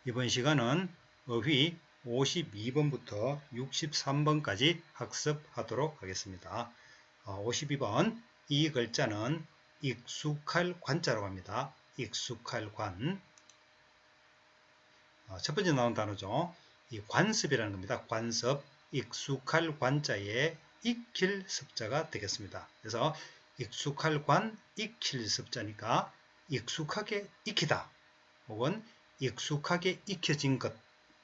이번 시간은 어휘 52번부터 63번까지 학습하도록 하겠습니다. 52번 이 글자는 익숙할 관자라고 합니다. 익숙할 관. 첫 번째 나온 단어죠. 이 관습이라는 겁니다. 관습, 익숙할 관자에 익힐 습자가 되겠습니다. 그래서 익숙할 관, 익힐 습자니까 익숙하게 익히다 혹은 익숙하게 익혀진 것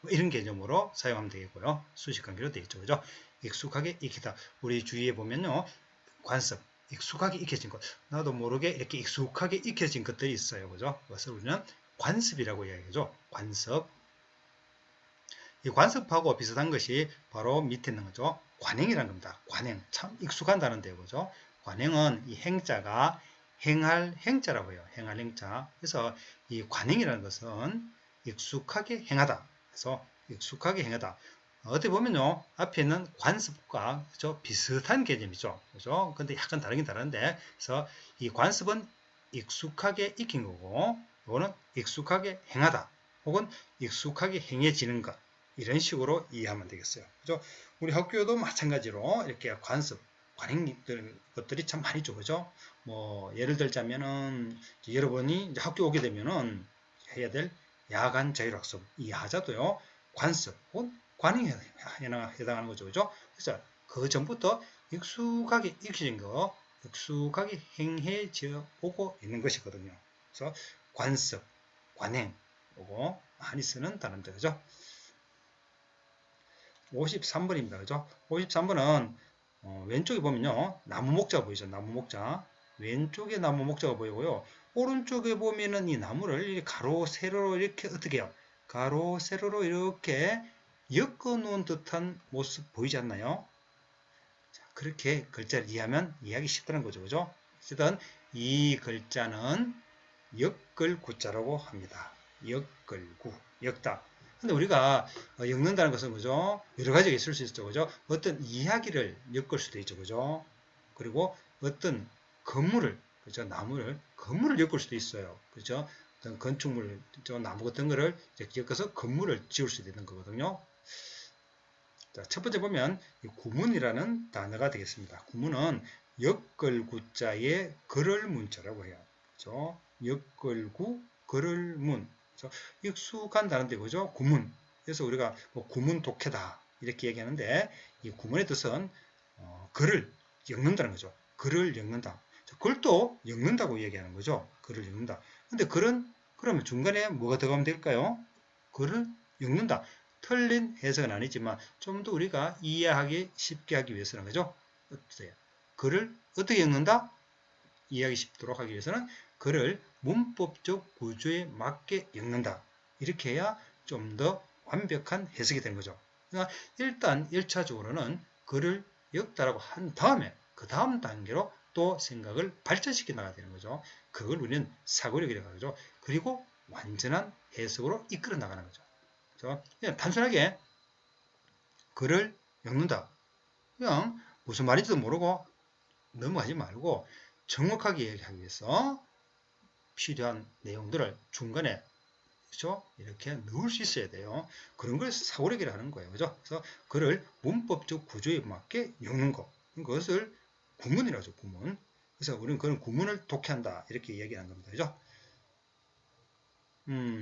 이런 개념으로 사용하면 되겠고요. 수식관계로 되어 있죠. 그죠? 익숙하게 익히다. 우리 주위에 보면요. 관습, 익숙하게 익혀진 것. 나도 모르게 이렇게 익숙하게 익혀진 것들이 있어요. 그죠? 그것을 우리는 관습이라고 이야기하죠. 관습. 이 관습하고 비슷한 것이 바로 밑에 있는 거죠. 관행이라는 겁니다. 관행. 참 익숙한 단어인데요. 그죠? 관행은 이 행자가 행할 행자라고 해요. 행할 행자. 그래서 이 관행이라는 것은 익숙하게 행하다. 그래서 익숙하게 행하다. 어떻게 보면요. 앞에 있는 관습과 그죠? 비슷한 개념이죠. 그죠? 근데 약간 다르긴 다른데. 그래서 이 관습은 익숙하게 익힌 거고, 이거는 익숙하게 행하다. 혹은 익숙하게 행해지는 것. 이런 식으로 이해하면 되겠어요. 그죠? 우리 학교도 마찬가지로 이렇게 관습, 관행들 것들이 참 많이 있죠. 그죠? 뭐 예를 들자면은 여러분이 이제 학교 오게 되면은 해야 될 야간 자율학습 이 하자도요. 관습 혹은 관행에 해당하는 거죠. 그죠? 그래서 그 전부터 익숙하게 익혀진 거, 익숙하게 행해져 오고 있는 것이거든요. 그래서 관습, 관행, 요거 많이 쓰는 단어들, 그죠? 53번입니다. 그죠? 53번은 왼쪽에 보면요. 나무 목자 보이죠? 나무 목자. 왼쪽에 나무 목자가 보이고요. 오른쪽에 보면은 이 나무를 가로, 세로로 이렇게 어떻게 해요? 가로, 세로로 이렇게 엮어 놓은 듯한 모습 보이지 않나요? 자, 그렇게 글자를 이해하면 이해하기 쉽다는 거죠. 그죠? 어쨌든 이 글자는 엮을구자라고 합니다. 엮을구, 엮다. 근데 우리가 엮는다는 것은 그죠? 여러 가지가 있을 수 있죠. 그죠? 어떤 이야기를 엮을 수도 있죠. 그죠? 그리고 어떤 건물을, 그죠? 나무를, 건물을 엮을 수도 있어요. 그죠? 어떤 건축물, 나무 같은 거를 엮어서 건물을 지을 수도 있는 거거든요. 자, 첫 번째 보면 구문이라는 단어가 되겠습니다. 구문은 엮을구자에 걸을 문자라고 해요. 그죠? 엮을구, 걸을 문. 그죠? 익숙한 단어인데, 그죠? 구문. 그래서 우리가 뭐 구문 독해다. 이렇게 얘기하는데, 이 구문의 뜻은, 글을 엮는다는 거죠. 글을 엮는다. 글도 엮는다고 얘기하는 거죠. 글을 엮는다. 근데 글은, 그러면 중간에 뭐가 들어가면 될까요? 글을 엮는다. 틀린 해석은 아니지만 좀 더 우리가 이해하기 쉽게 하기 위해서는 그죠? 어때요? 글을 어떻게 읽는다? 이해하기 쉽도록 하기 위해서는 글을 문법적 구조에 맞게 읽는다. 이렇게 해야 좀 더 완벽한 해석이 되는 거죠. 그러니까 일단 1차적으로는 글을 읽다라고 한 다음에 그 다음 단계로 또 생각을 발전시켜 나가야 되는 거죠. 그걸 우리는 사고력이라고 하죠. 그리고 완전한 해석으로 이끌어 나가는 거죠. 그냥 단순하게 글을 읽는다. 그냥 무슨 말인지도 모르고 넘어가지 말고 정확하게 얘기하기 위해서 필요한 내용들을 중간에 그죠? 이렇게 넣을 수 있어야 돼요. 그런 걸 사고력이라는 거예요. 그죠? 그래서 글을 문법적 구조에 맞게 읽는 것. 그것을 구문이라고 하죠. 구문. 그래서 우리는 그런 구문을 독해한다. 이렇게 얘기하는 겁니다. 그죠?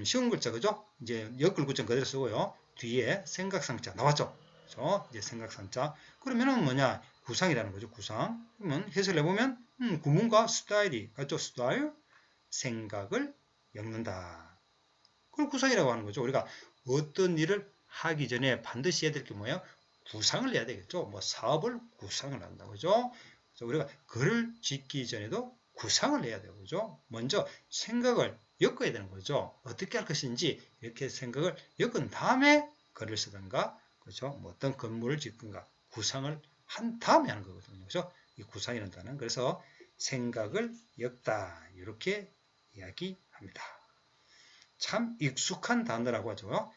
쉬운 글자, 그죠? 이제 엮을 구자 그대로 쓰고요. 뒤에 생각상자 나왔죠? 그죠? 이제 생각상자. 그러면은 뭐냐? 구상이라는 거죠. 구상. 그러면 해석을 해보면, 구문과 스타일이 같죠? 스타일. 생각을 엮는다. 그걸 구상이라고 하는 거죠. 우리가 어떤 일을 하기 전에 반드시 해야 될 게 뭐예요? 구상을 해야 되겠죠. 뭐 사업을 구상을 한다. 그죠? 그래서 우리가 글을 짓기 전에도 구상을 해야 되고, 그죠? 먼저 생각을 엮어야 되는 거죠. 어떻게 할 것인지 이렇게 생각을 엮은 다음에 글을 쓰든가, 그죠? 뭐 어떤 건물을 짓든가 구상을 한 다음에 하는 거거든요. 그죠? 이 구상이라는 단어는 그래서 생각을 엮다 이렇게 이야기합니다. 참 익숙한 단어라고 하죠.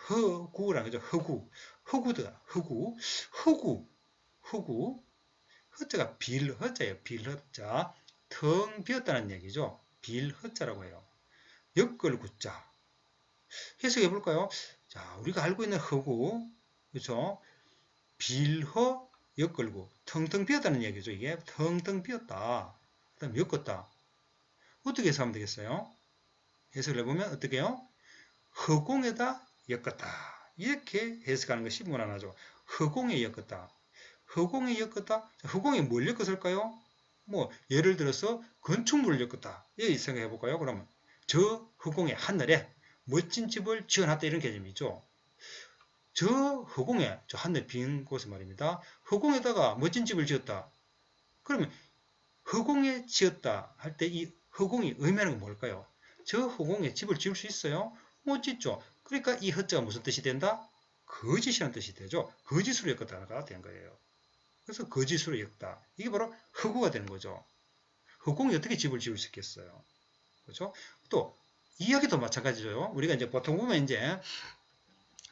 허구라는 거죠. 허구. 허구다. 허구. 허구. 허구. 허자가 빌허자예요. 빌허자. 텅 비었다는 얘기죠. 빌허자라고 해요. 엮을 구자. 해석해 볼까요? 자, 우리가 알고 있는 허구, 그렇죠? 빌허 엮을고 텅텅 비었다는 얘기죠. 이게 텅텅 비었다. 그다음 엮었다. 어떻게 해석하면 되겠어요? 해석을 해보면 어떻게 해요? 허공에다 엮었다. 이렇게 해석하는 것이 무난하죠. 허공에 엮었다. 허공에 엮었다. 허공에 뭘 엮었을까요? 뭐 예를 들어서 건축물을 엮었다. 이 생각해 볼까요? 그러면 저 허공에 하늘에 멋진 집을 지어놨다 이런 개념이죠. 저 허공에 저 하늘 빈 곳에 말입니다. 허공에다가 멋진 집을 지었다. 그러면 허공에 지었다 할 때 이 허공이 의미하는 건 뭘까요? 저 허공에 집을 지을 수 있어요? 못 짓죠. 그러니까 이 허자가 무슨 뜻이 된다? 거짓이라는 뜻이 되죠. 거짓으로 엮었다가 된 거예요. 그래서 거짓으로 엮다. 이게 바로 허구가 되는 거죠. 허공이 어떻게 집을 지을 수 있겠어요? 그렇죠? 또 이야기도 마찬가지죠. 우리가 이제 보통 보면 이제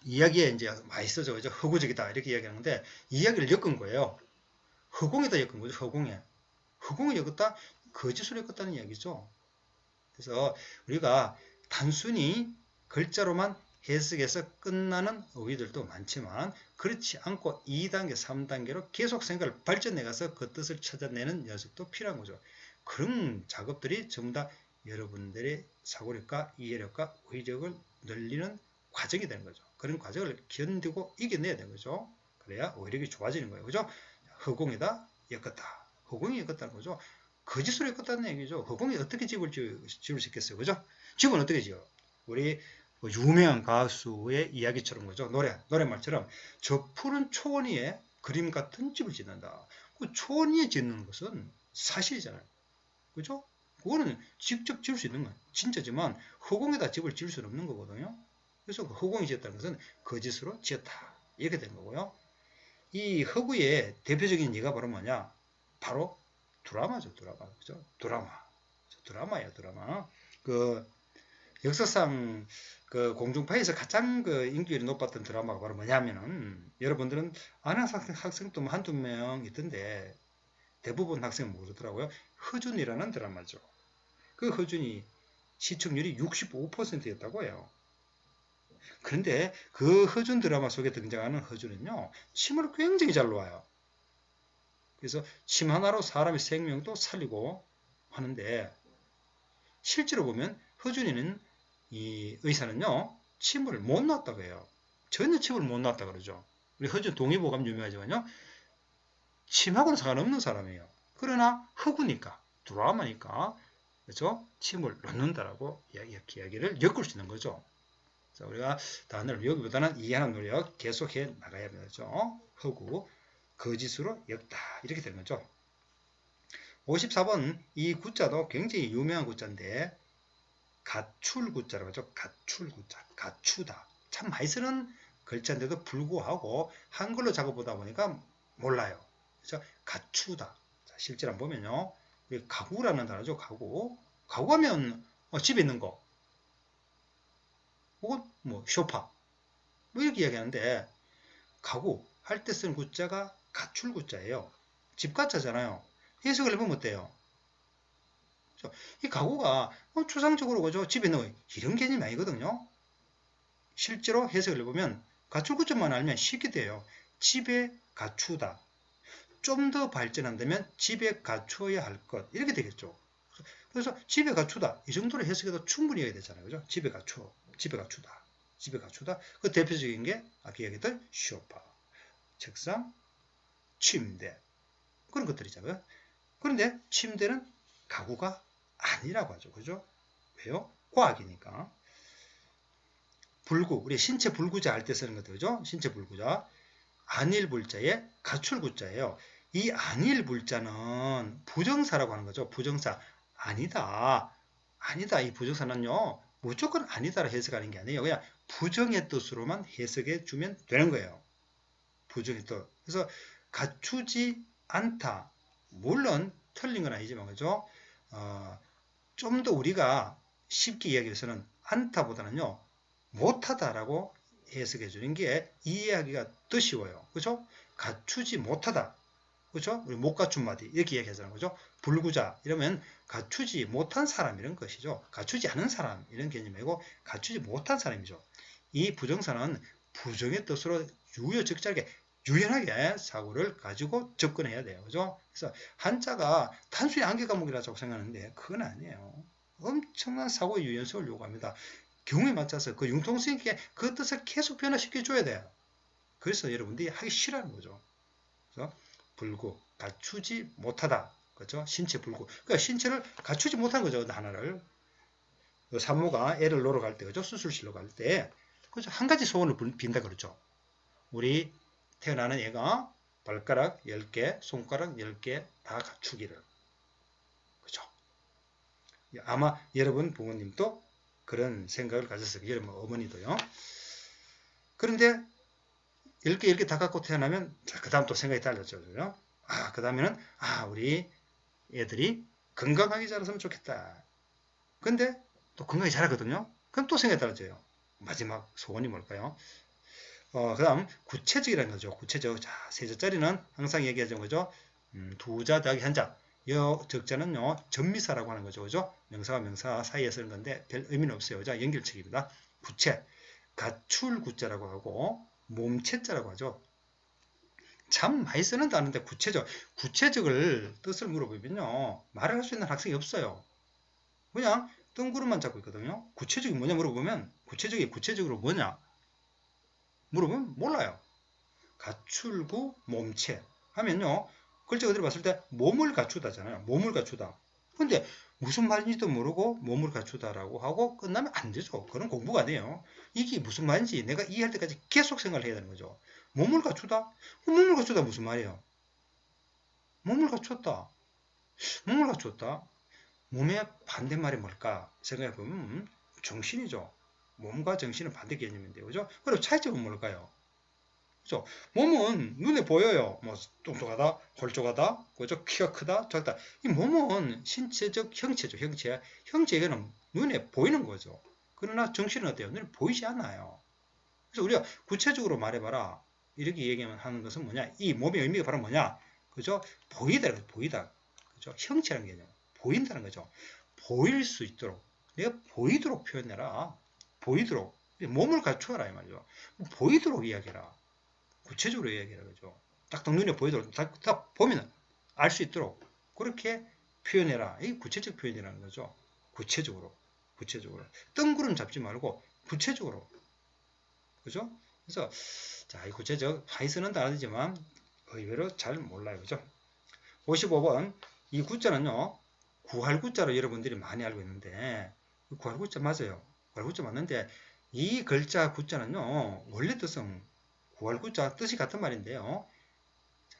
이야기에 이제 많이 쓰죠. 그죠? 허구적이다 이렇게 이야기하는데 이야기를 엮은 거예요. 허공에다 엮은 거죠. 허공에. 허공에 엮었다? 거짓으로 엮었다는 이야기죠. 그래서 우리가 단순히 글자로만 해석해서 끝나는 어휘들도 많지만 그렇지 않고 2단계, 3단계로 계속 생각을 발전해가서 그 뜻을 찾아내는 연습도 필요한 거죠. 그런 작업들이 전부 다 여러분들의 사고력과 이해력과 어휘력을 늘리는 과정이 되는 거죠. 그런 과정을 견디고 이겨내야 되는 거죠. 그래야 어휘력이 좋아지는 거예요. 그죠? 허공에다 엮었다. 허공이 엮었다는 거죠. 거짓으로 엮었다는 얘기죠. 허공에 어떻게 집을 지을 수 있겠어요. 그죠? 집은 어떻게 지어? 우리 유명한 가수의 이야기처럼 거죠. 노래말처럼 저 푸른 초원 위에 그림 같은 집을 짓는다. 그 초원 위에 짓는 것은 사실이잖아요. 그죠? 그거는 직접 지을 수 있는 거예요. 진짜지만 허공에다 집을 지을 수는 없는 거거든요. 그래서 그 허공이 지었다는 것은 거짓으로 지었다. 이렇게 된 거고요. 이 허구의 대표적인 예가 바로 뭐냐? 바로 드라마죠, 드라마. 그죠? 드라마야, 드라마. 그 역사상 그 공중파에서 가장 그 인기가 높았던 드라마가 바로 뭐냐면은 여러분들은 아는 학생도 한두 명 있던데 대부분 학생은 모르더라고요. 허준이라는 드라마죠. 그 허준이 시청률이 65%였다고 해요. 그런데 그 허준 드라마 속에 등장하는 허준은요, 침을 굉장히 잘 놓아요. 그래서 침 하나로 사람의 생명도 살리고 하는데 실제로 보면 허준이는 이 의사는요, 침을 못 놨다고 해요. 전혀 침을 못 놨다 그러죠. 우리 허준 동의보감 유명하지만요, 침하고는 상관없는 사람이에요. 그러나 허구니까, 드라마니까, 그렇죠? 침을 넣는다라고 이야기를 엮을 수 있는 거죠. 그래서 우리가 단어를 외우기보다는 이해하는 노력 계속해 나가야 되죠. 허구, 거짓으로 엮다. 이렇게 되는 거죠. 54번 이 구자도 굉장히 유명한 구자인데 가출구자라고 하죠. 가출구자. 가추다. 참 많이 쓰는 글자인데도 불구하고 한글로 작업보다 보니까 몰라요. 그래서 가추다. 자, 실제로 한번 보면요. 우리 가구라는 단어죠. 가구. 가구하면 집에 있는 거. 혹은 뭐 쇼파. 뭐 이렇게 이야기하는데 가구 할 때 쓰는 구자가 가출구자예요. 집가자잖아요. 해석을 해보면 어때요? 이 가구가 추상적으로 그죠? 집에 있는 거 이런 개념이 아니거든요. 실제로 해석을 해보면 가출구점만 알면 쉽게 돼요. 집에 갖추다. 좀 더 발전한다면 집에 갖추어야 할 것. 이렇게 되겠죠. 그래서 집에 갖추다. 이 정도로 해석해도 충분히 해야 되잖아요. 그죠? 집에 갖추어. 집에 갖추다. 집에 갖추다. 그 대표적인 게 아까 얘기했던 소파, 책상, 침대. 그런 것들이잖아요. 그런데 침대는 가구가 아니라고 하죠. 그죠? 왜요? 과학이니까. 불구, 우리 신체 불구자 할 때 쓰는 것들, 그죠? 신체 불구자. 안일 불자에 가출 구자예요. 이 안일 불자는 부정사라고 하는 거죠. 부정사. 아니다. 아니다. 이 부정사는요, 무조건 아니다라 해석하는 게 아니에요. 그냥 부정의 뜻으로만 해석해 주면 되는 거예요. 부정의 뜻. 그래서 갖추지 않다. 물론 틀린 건 아니지만, 그죠? 좀 더 우리가 쉽게 이야기해서는 않다보다는요, 못하다라고 해석해 주는 게 이해하기가 더 쉬워요. 그죠? 갖추지 못하다. 그렇죠? 우리 못 갖춘 마디 이렇게 얘기하잖아요. 그죠? 불구자 이러면 갖추지 못한 사람 이런 것이죠. 갖추지 않은 사람 이런 개념이고 갖추지 못한 사람이죠. 이 부정사는 부정의 뜻으로 유효적절하게 유연하게 사고를 가지고 접근해야 돼요. 그죠? 그래서 한자가 단순히 암기 과목이라고 생각하는데 그건 아니에요. 엄청난 사고의 유연성을 요구합니다. 경우에 맞춰서 그 융통성 있게 그 뜻을 계속 변화시켜 줘야 돼요. 그래서 여러분들이 하기 싫어하는 거죠. 그래서 불구, 갖추지 못하다. 그렇죠? 신체 불구. 그러니까 신체를 갖추지 못한 거죠. 하나를. 산모가 애를 놓으러 갈 때, 그죠? 수술실로 갈 때, 그죠? 한 가지 소원을 빈다 그러죠. 우리 태어나는 애가 발가락 10개, 손가락 10개 다 갖추기를. 그죠? 아마 여러분 부모님도 그런 생각을 가졌을 거예요. 여러분 어머니도요. 그런데 10개, 10개 다 갖고 태어나면, 그 다음 또 생각이 달라져요. 그 다음에는, 우리 애들이 건강하게 자랐으면 좋겠다. 근데 또 건강하게 자라거든요. 그럼 또 생각이 달라져요. 마지막 소원이 뭘까요? 그 다음, 구체적이라는 거죠. 구체적. 자, 세자짜리는 항상 얘기하는 거죠. 두자 더하기 한자. 여 적자는요, 전미사라고 하는 거죠. 그죠? 명사와 명사 사이에 쓰는 건데 별 의미는 없어요. 그죠? 연결책입니다. 구체. 갖출 구자라고 하고, 몸체자라고 하죠. 참 많이 쓰는 단어인데 구체적을 뜻을 물어보면요. 말을 할 수 있는 학생이 없어요. 그냥 뜬구름만 잡고 있거든요. 구체적이 뭐냐 물어보면 구체적이 구체적으로 뭐냐 물어보면 몰라요. 갖출구 몸체 하면요. 글자 그대로 봤을 때 몸을 갖추다잖아요. 몸을 갖추다. 근데 무슨 말인지도 모르고 몸을 갖추다라고 하고 끝나면 안 되죠. 그런 공부가 아니에요. 이게 무슨 말인지 내가 이해할 때까지 계속 생각을 해야 되는 거죠. 몸을 갖추다? 몸을 갖추다 무슨 말이에요? 몸을 갖췄다. 몸을 갖췄다. 몸의 반대말이 뭘까 생각해보면 정신이죠. 몸과 정신은 반대 개념인데요. 그죠? 그리고 차이점은 뭘까요? 그죠? 몸은 눈에 보여요. 뭐 똑똑하다, 홀쭉하다, 그죠? 키가 크다, 작다. 이 몸은 신체적 형체죠. 형체. 형체는 눈에 보이는 거죠. 그러나 정신은 어때요? 눈에 보이지 않아요. 그래서 우리가 구체적으로 말해봐라. 이렇게 얘기하는 것은 뭐냐? 이 몸의 의미가 바로 뭐냐? 그죠? 보이다, 보이다. 그죠? 형체라는 개념. 보인다는 거죠. 보일 수 있도록. 내가 보이도록 표현해라. 보이도록. 몸을 갖추어라. 이 말이죠. 보이도록 이야기해라. 구체적으로 이야기해라. 그죠? 딱 눈에 보이도록. 딱 보면 알 수 있도록. 그렇게 표현해라. 이게 구체적 표현이라는 거죠. 구체적으로. 구체적으로. 뜬구름 잡지 말고 구체적으로. 그죠? 그래서, 자, 이 구체적, 파이썬은 다르지만 의외로 잘 몰라요. 그죠? 55번. 이 구자는요, 구할 구자로 여러분들이 많이 알고 있는데, 구할 구자 맞아요. 구할 구자 맞는데, 이 글자 구자는요, 원래 뜻은 구할 구자 뜻이 같은 말인데요.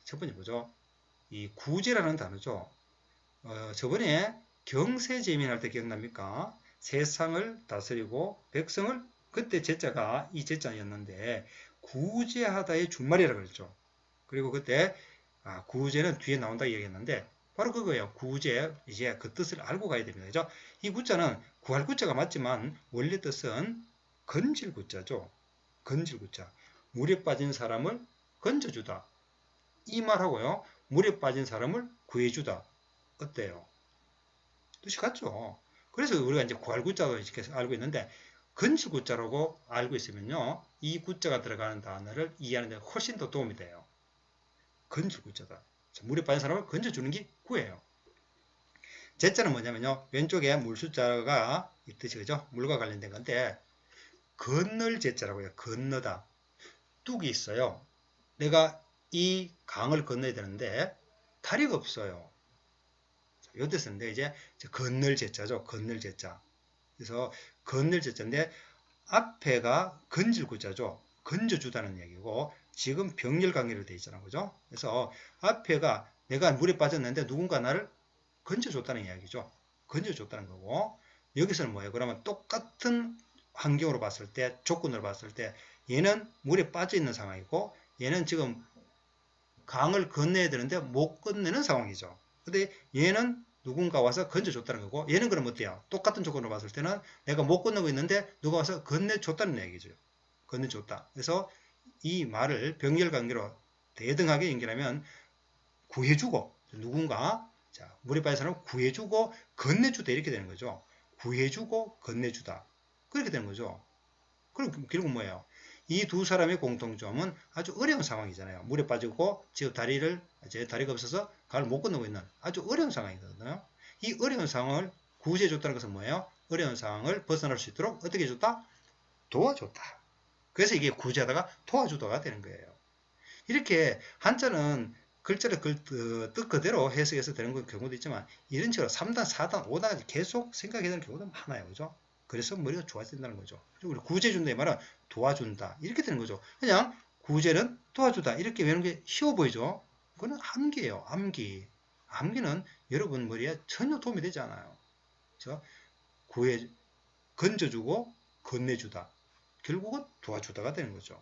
첫 번째 보죠. 이 구제라는 단어죠. 저번에 경세제민할 때 기억납니까? 세상을 다스리고 백성을 그때 제자가 이 제자였는데 구제하다의 준말이라고 그랬죠. 그리고 그때 구제는 뒤에 나온다 얘기했는데 바로 그거예요. 구제 이제 그 뜻을 알고 가야 됩니다. 그죠? 이 구자는 구할 구자가 맞지만 원래 뜻은 건질 구자죠. 건질 구자. 물에 빠진 사람을 건져주다. 이 말하고요. 물에 빠진 사람을 구해주다. 어때요? 뜻이 같죠? 그래서 우리가 이제 구할 구자로 이렇게 알고 있는데 건질 구자라고 알고 있으면요. 이 구자가 들어가는 단어를 이해하는 데 훨씬 더 도움이 돼요. 건질 구자다. 물에 빠진 사람을 건져주는 게 구예요. 제자는 뭐냐면요. 왼쪽에 물숫자가 있듯이 그죠? 물과 관련된 건데 건널 제자라고 해요. 건너다. 뚝이 있어요. 내가 이 강을 건너야 되는데 다리가 없어요. 요때 쓰는데 이제 건널 제자죠. 건널 제자. 그래서 건널 제자인데 앞에가 건질 구자죠. 건져주다는 얘기고 지금 병렬 관계로 되어 있잖아요. 그죠? 그래서 앞에가 내가 물에 빠졌는데 누군가 나를 건져줬다는 이야기죠. 건져줬다는 거고 여기서는 뭐예요? 그러면 똑같은 환경으로 봤을 때 조건으로 봤을 때 얘는 물에 빠져 있는 상황이고 얘는 지금 강을 건너야 되는데 못 건너는 상황이죠. 근데 얘는 누군가 와서 건져줬다는 거고 얘는 그럼 어때요? 똑같은 조건으로 봤을 때는 내가 못 건너고 있는데 누가 와서 건네줬다는 얘기죠. 건네줬다. 그래서 이 말을 병렬관계로 대등하게 연결하면 구해주고 누군가 자, 물에 빠진 사람을 구해주고 건네주다 이렇게 되는 거죠. 구해주고 건네주다 그렇게 되는 거죠. 그럼 결국은 뭐예요? 이 두 사람의 공통점은 아주 어려운 상황이잖아요. 물에 빠지고 지금 다리가 없어서 강을 못 건너고 있는 아주 어려운 상황이거든요. 이 어려운 상황을 구제해줬다는 것은 뭐예요? 어려운 상황을 벗어날 수 있도록 어떻게 해줬다? 도와줬다. 그래서 이게 구제하다가 도와주다가 되는 거예요. 이렇게 한자는 글자를 뜻 그대로 해석해서 되는 경우도 있지만 이런 식으로 3단, 4단, 5단까지 계속 생각해야 되는 경우도 많아요. 그죠? 그래서 머리가 좋아진다는 거죠. 우리 구제준다의 말은 도와준다. 이렇게 되는 거죠. 그냥 구제는 도와주다. 이렇게 외우는 게 쉬워 보이죠? 그거는 암기예요. 암기. 암기는 여러분 머리에 전혀 도움이 되지 않아요. 그렇죠? 건져주고 건네주다. 결국은 도와주다가 되는 거죠.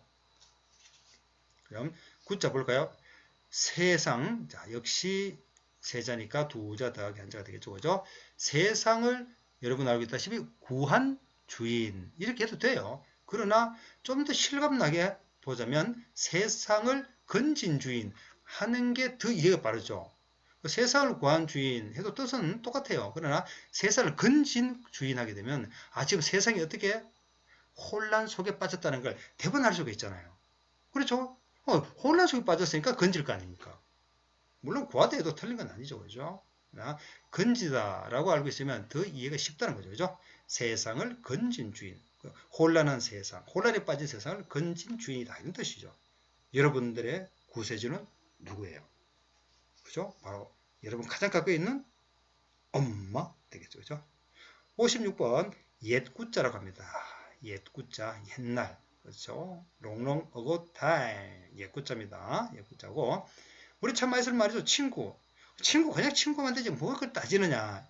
그럼 구자 볼까요? 세상, 자, 역시 세자니까 두자 더하기 한자가 되겠죠. 그죠? 세상을 여러분 알고 있다시피 구한 주인 이렇게 해도 돼요. 그러나 좀 더 실감나게 보자면 세상을 건진 주인 하는 게 더 이해가 빠르죠. 세상을 구한 주인 해도 뜻은 똑같아요. 그러나 세상을 건진 주인 하게 되면 지금 세상이 어떻게 혼란 속에 빠졌다는 걸 대변 할 수가 있잖아요. 그렇죠? 혼란 속에 빠졌으니까 건질 거 아닙니까? 물론 구하다해도 틀린 건 아니죠. 그죠? 건지다라고 알고 있으면 더 이해가 쉽다는 거죠. 그죠? 세상을 건진 주인. 혼란한 세상, 혼란에 빠진 세상을 건진 주인이다. 이런 뜻이죠. 여러분들의 구세주는 누구예요? 그죠? 바로 여러분 가장 가까이 있는 엄마 되겠죠. 그죠? 56번 옛구자라고 합니다. 옛구자, 옛날. 그렇죠? 롱롱 어고 타임. 옛구자입니다. 옛구자고. 우리 참 많이 쓰는 말이죠. 친구. 친구, 그냥 친구만 되지 뭐 그걸 따지느냐.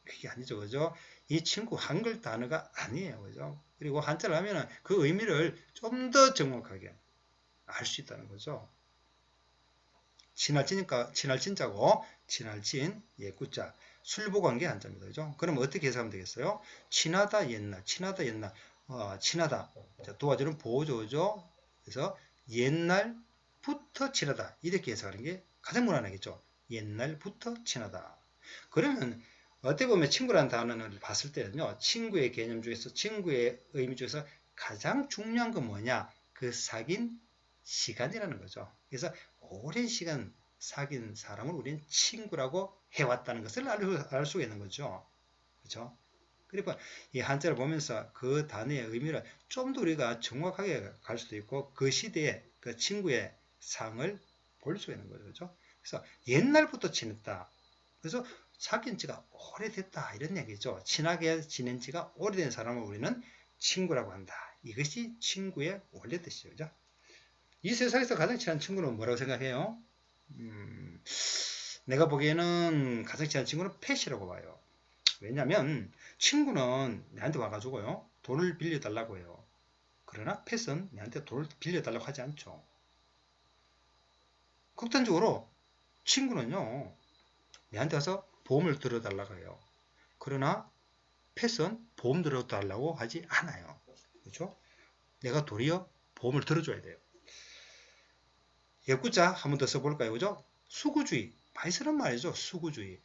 그게 아니죠. 그죠? 이 친구 한글 단어가 아니에요. 그죠? 그리고 한자를 하면은 그 의미를 좀 더 정확하게 알 수 있다는 거죠. 친할진이니까 친할진자고, 친할진, 옛구자. 술보관계 한자입니다. 그죠? 그럼 어떻게 해석하면 되겠어요? 친하다, 옛날, 친하다, 옛날. 친하다. 자, 도와주는 보조죠. 그래서 옛날부터 친하다. 이렇게 해석하는 게 가장 무난하겠죠. 옛날부터 친하다. 그러면 어떻게 보면 친구라는 단어를 봤을 때는요. 친구의 개념 중에서 친구의 의미 중에서 가장 중요한 건 뭐냐? 그 사귄 시간이라는 거죠. 그래서 오랜 시간 사귄 사람을 우리는 친구라고 해왔다는 것을 알 수가 있는 거죠. 그렇죠? 그리고 이 한자를 보면서 그 단어의 의미를 좀 더 우리가 정확하게 갈 수도 있고 그 시대의 그 친구의 상을 볼 수가 있는 거죠. 그렇죠? 그래서 옛날부터 친했다. 그래서 사귄 지가 오래됐다. 이런 얘기죠. 친하게 지낸 지가 오래된 사람을 우리는 친구라고 한다. 이것이 친구의 원래 뜻이죠. 그죠? 이 세상에서 가장 친한 친구는 뭐라고 생각해요? 내가 보기에는 가장 친한 친구는 펫이라고 봐요. 왜냐면 친구는 내한테 와가지고요 돈을 빌려달라고 해요. 그러나 펫은 내한테 돈을 빌려달라고 하지 않죠. 극단적으로 친구는요 내한테 와서 보험을 들어달라고 해요. 그러나 펫은 보험 들어달라고 하지 않아요. 그렇죠? 내가 도리어 보험을 들어줘야 돼요. 옛구자 한 번 더 써볼까요? 그죠? 수구주의. 많이 쓰는 말이죠. 수구주의.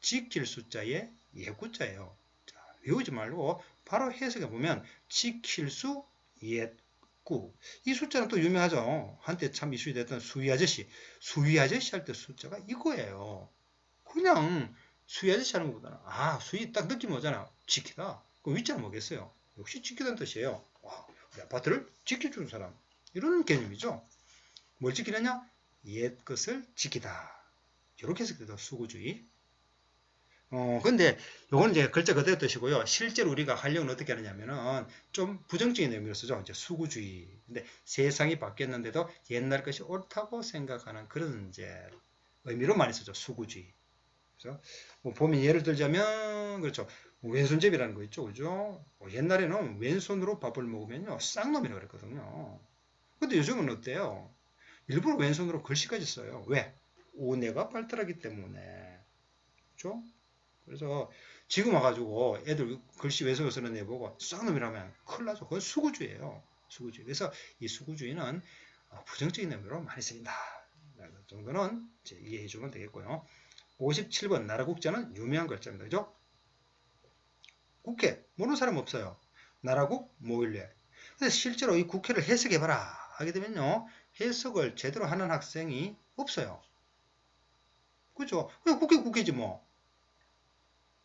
지킬 숫자의 옛구자예요. 자, 외우지 말고 바로 해석해 보면 지킬 수 옛구. 이 숫자는 또 유명하죠. 한때 참 이슈가 됐던 수위 아저씨. 수위 아저씨 할 때 숫자가 이거예요. 그냥 수위 아저씨 하는 것보다는 수위 딱 느낌 오잖아. 지키다. 그 위자는 뭐겠어요? 역시 지키다는 뜻이에요. 우리 아파트를 지켜주는 사람. 이런 개념이죠. 뭘 지키느냐? 옛 것을 지키다. 이렇게 해석돼서 수구주의. 근데 요거는 이제 글자 그대로 뜻이고요. 실제로 우리가 활용은 어떻게 하느냐면은 좀 부정적인 의미로 쓰죠. 이제 수구주의. 근데 세상이 바뀌었는데도 옛날 것이 옳다고 생각하는 그런 이제 의미로 많이 쓰죠. 수구주의. 그래서 뭐 보면 예를 들자면 그렇죠. 왼손잡이라는 거 있죠. 그죠? 옛날에는 왼손으로 밥을 먹으면요. 쌍놈이라고 그랬거든요. 근데 요즘은 어때요? 일부러 왼손으로 글씨까지 써요. 왜? 우뇌가 발달하기 때문에. 그렇죠? 그래서 지금 와가지고 애들 글씨 왼손으로 쓰는 애 보고 쌍놈이라면 큰일 나죠. 그건 수구주의예요. 수구주의. 그래서 이 수구주의는 부정적인 의미로 많이 쓰인다. 정도는 이제 이해해 주면 되겠고요. 57번 나라 국자는 유명한 글자입니다. 그죠? 국회 모르는 사람 없어요. 나라국 모일래. 그래서 실제로 이 국회를 해석해봐라 하게 되면요. 해석을 제대로 하는 학생이 없어요. 그죠? 그냥 국회지 뭐.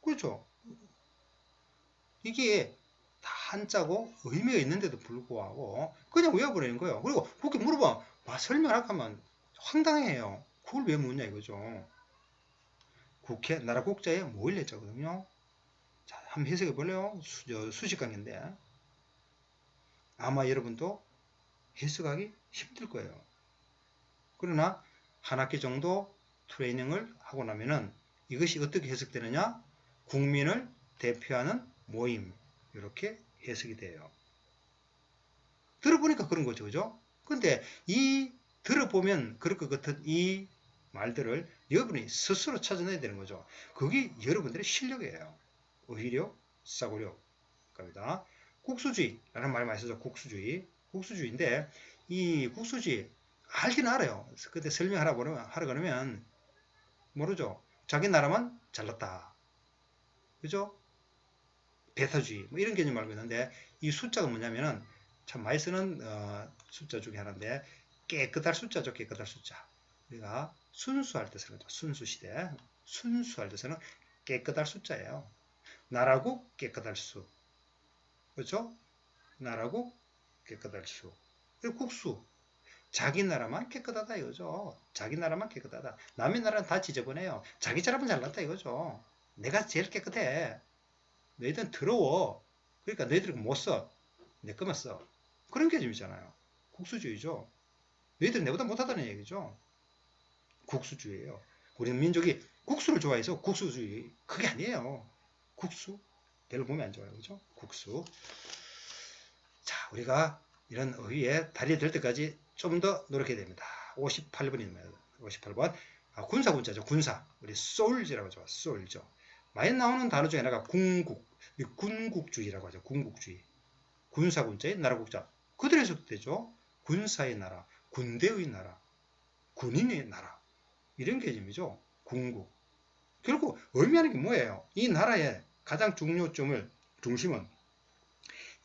그죠? 이게 다 한자고 의미가 있는데도 불구하고 그냥 외워버리는 거예요. 그리고 국회 물어봐. 설명할까 하면 황당해요. 그걸 왜 묻냐 이거죠. 국회 나라 국자에 모일래자거든요. 자, 한번 해석해 볼래요? 수식 강의인데 아마 여러분도 해석하기 힘들 거예요. 그러나 한 학기 정도 트레이닝을 하고 나면은 이것이 어떻게 해석되느냐? 국민을 대표하는 모임 이렇게 해석이 돼요. 들어보니까 그런 거죠, 그죠? 근데 이 들어보면 그럴 것 같은 이 말들을 여러분이 스스로 찾아내야 되는 거죠. 그게 여러분들의 실력이에요. 의력, 사고력 갑니다. 국수주의라는 말 많이 쓰죠. 국수주의인데 이 국수주의 알긴 알아요. 그때 설명하라 그러면 모르죠. 자기 나라만 잘났다. 그죠? 배타주의 뭐 이런 개념 알고 있는데 이 숫자가 뭐냐면은 참 많이 쓰는 숫자 중에 하나인데 깨끗할 숫자죠. 깨끗할 숫자. 우리가 순수할 때 쓰는 거죠. 순수시대. 순수할 때 쓰는 깨끗할 숫자예요. 나라국 깨끗할 수. 그렇죠? 나라국 깨끗할 수. 그리고 국수. 자기 나라만 깨끗하다 이거죠. 자기 나라만 깨끗하다. 남의 나라는 다 지저분해요. 자기 나라만 잘났다 이거죠. 내가 제일 깨끗해. 너희들은 더러워. 그러니까 너희들은 못 써. 내 거만 써. 그런 개념이잖아요. 국수주의죠. 너희들은 내보다 못하다는 얘기죠. 국수주의예요. 우리 민족이 국수를 좋아해서 국수주의. 그게 아니에요. 국수. 별로 몸에 안 좋아요. 그죠? 국수. 자, 우리가 이런 어휘에 다리에 들 때까지 좀 더 노력해야 됩니다. 58번입니다. 58번. 군사군자죠. 군사. 우리 솔즈라고 하죠. 솔저. 많이 나오는 단어 중에 하나가 군국주의라고 하죠. 군국주의. 군사군자의 나라국자. 그대로 해석도 되죠. 군사의 나라, 군대의 나라, 군인의 나라. 이런 개념이죠. 군국. 결국 의미하는 게 뭐예요? 이 나라의 가장 중심은